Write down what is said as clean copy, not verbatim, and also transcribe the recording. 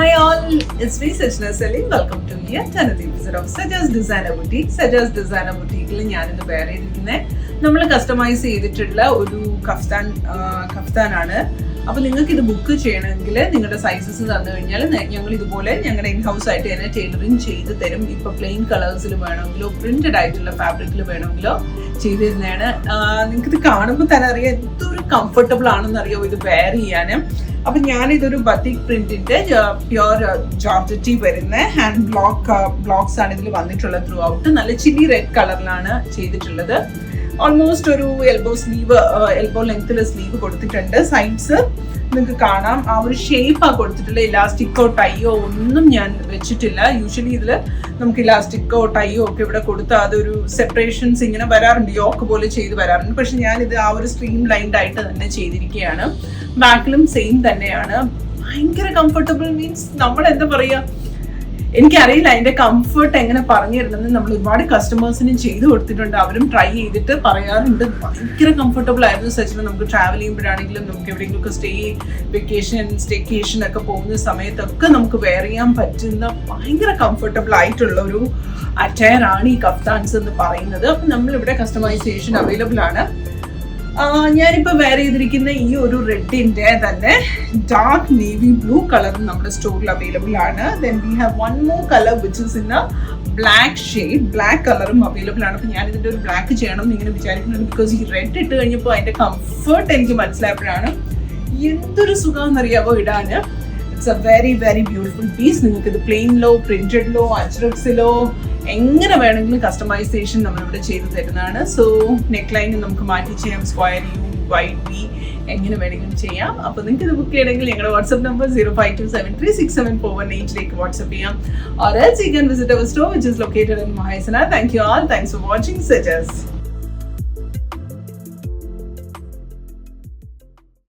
Hi all, it's me Sajna Salim. Welcome to yet another episode of Sajja's Designer Boutique. Sajja's Designer Boutique-ൽ ഞാനിന്ന് വേറെ ഇരിക്കുന്നത് നമ്മൾ customise ചെയ്തിട്ടുള്ള ഒരു കഫ്താനാണ്. അപ്പോൾ നിങ്ങൾക്ക് ഇത് ബുക്ക് ചെയ്യണമെങ്കിൽ നിങ്ങളുടെ സൈസസ് തന്നു കഴിഞ്ഞാൽ ഞങ്ങൾ ഇതുപോലെ ഞങ്ങളുടെ ഇൻഹൗസ് ആയിട്ട് തന്നെ ടൈലറിങ് ചെയ്ത് തരും. ഇപ്പോൾ പ്ലെയിൻ കളേഴ്സിൽ വേണമെങ്കിലോ പ്രിന്റഡ് ആയിട്ടുള്ള ഫാബ്രിക്കിൽ വേണമെങ്കിലോ ചെയ്ത് തരുന്നതാണ്. നിങ്ങൾക്കിത് കാണുമ്പോൾ തന്നെ അറിയാം എന്തൊരു കംഫർട്ടബിൾ ആണെന്ന് അറിയാമോ ഇത് വെയർ ചെയ്യാൻ. അപ്പൊ ഞാനിതൊരു ബത്തിക് പ്രിന്റിന്റെ പ്യുവർ ജോർജറ്റി വരുന്ന ഹാൻഡ് ബ്ലോക്സ് ആണ് ഇതിൽ വന്നിട്ടുള്ളത്. ത്രൂ ഔട്ട് നല്ല ചില്ലി റെഡ് കളറിലാണ് ചെയ്തിട്ടുള്ളത്. ഓൾമോസ്റ്റ് ഒരു എൽബോ ലെങ്ത്തിൽ സ്ലീവ് കൊടുത്തിട്ടുണ്ട്. സൈഡ്സ് നിങ്ങൾക്ക് കാണാം ആ ഒരു ഷേപ്പ് ആ കൊടുത്തിട്ടുള്ള ഇലാസ്റ്റിക്കോ ടൈയോ ഒന്നും ഞാൻ വെച്ചിട്ടില്ല. യൂഷ്വലി ഇതിൽ നമുക്ക് ഇലാസ്റ്റിക്കോ ടൈയോ ഒക്കെ ഇവിടെ കൊടുത്ത് അതൊരു സെപ്പറേഷൻസ് ഇങ്ങനെ വരാറുണ്ട്, യോക്ക് പോലെ ചെയ്ത് വരാറുണ്ട്. പക്ഷെ ഞാനിത് ആ ഒരു സ്ട്രീം ലൈൻഡ് ആയിട്ട് തന്നെ ചെയ്തിരിക്കുകയാണ്. ബാക്കിലും സെയിം തന്നെയാണ്. ഭയങ്കര കംഫർട്ടബിൾ മീൻസ് നമ്മൾ എന്താ പറയുക, എനിക്കറിയില്ല അതിന്റെ കംഫർട്ട് എങ്ങനെ പറഞ്ഞു തരുന്നത്. നമ്മൾ ഒരുപാട് കസ്റ്റമേഴ്സിനും ചെയ്ത് കൊടുത്തിട്ടുണ്ട്, അവരും ട്രൈ ചെയ്തിട്ട് പറയാറുണ്ട് ഭയങ്കര കംഫർട്ടബിൾ ആയിരുന്നു സച്ചിന്. നമുക്ക് ട്രാവൽ ചെയ്യുമ്പോഴാണെങ്കിലും നമുക്ക് എവിടെയെങ്കിലുമൊക്കെ സ്റ്റേക്കേഷൻ ഒക്കെ പോകുന്ന സമയത്തൊക്കെ നമുക്ക് വെയർ ചെയ്യാൻ പറ്റുന്ന ഭയങ്കര കംഫർട്ടബിൾ ആയിട്ടുള്ള ഒരു അറ്റയർ ആണ് ഈ കഫ്താൻസ് എന്ന് പറയുന്നത്. അപ്പം നമ്മളിവിടെ കസ്റ്റമൈസേഷൻ അവൈലബിൾ ആണ്. ഞാനിപ്പോൾ വെയർ ചെയ്തിരിക്കുന്ന ഈ ഒരു റെഡിന്റെ തന്നെ ഡാർക്ക് നേവി ബ്ലൂ കളറും നമ്മുടെ സ്റ്റോറിൽ അവൈലബിൾ ആണ്. Then we have one more colour which is in A black shade. Black കളറും അവൈലബിൾ ആണ്. അപ്പോൾ ഞാൻ ഇതിൻ്റെ ഒരു ബ്ലാക്ക് ചെയ്യണം എന്ന് ഇങ്ങനെ വിചാരിക്കുന്നുണ്ട്. ബിക്കോസ് ഈ റെഡ് ഇട്ട് കഴിഞ്ഞപ്പോൾ അതിൻ്റെ കംഫർട്ട് എനിക്ക് മനസ്സിലായപ്പോഴാണ് എന്തൊരു സുഖമെന്നറിയാവോ ഇടാന്. It's a very very beautiful piece. നിങ്ങൾക്ക് ഇത് പ്ലെയിനിലോ പ്രിന്റഡിലോ അജ്രക്സിലോ എങ്ങനെ വേണമെങ്കിലും കസ്റ്റമൈസേഷൻ നമ്മളിവിടെ ചെയ്ത് തരുന്നതാണ്. സോ നെക്ക് ലൈൻ നമുക്ക് മാറ്റി ചെയ്യാം, സ്ക്വയർ യു, വൈഡ് വി, എങ്ങനെ വേണമെങ്കിലും ചെയ്യാം. അപ്പോൾ നിങ്ങൾക്ക് ഇത് ബുക്ക് ചെയ്യണമെങ്കിൽ ഞങ്ങളുടെ വാട്സ്ആപ്പ് നമ്പർ 0527367418 വാട്സ്ആപ്പ് ചെയ്യാം. Or else you can visit our store which is located in Mahayasana. Thank you all. Thanks for watching Sajja's.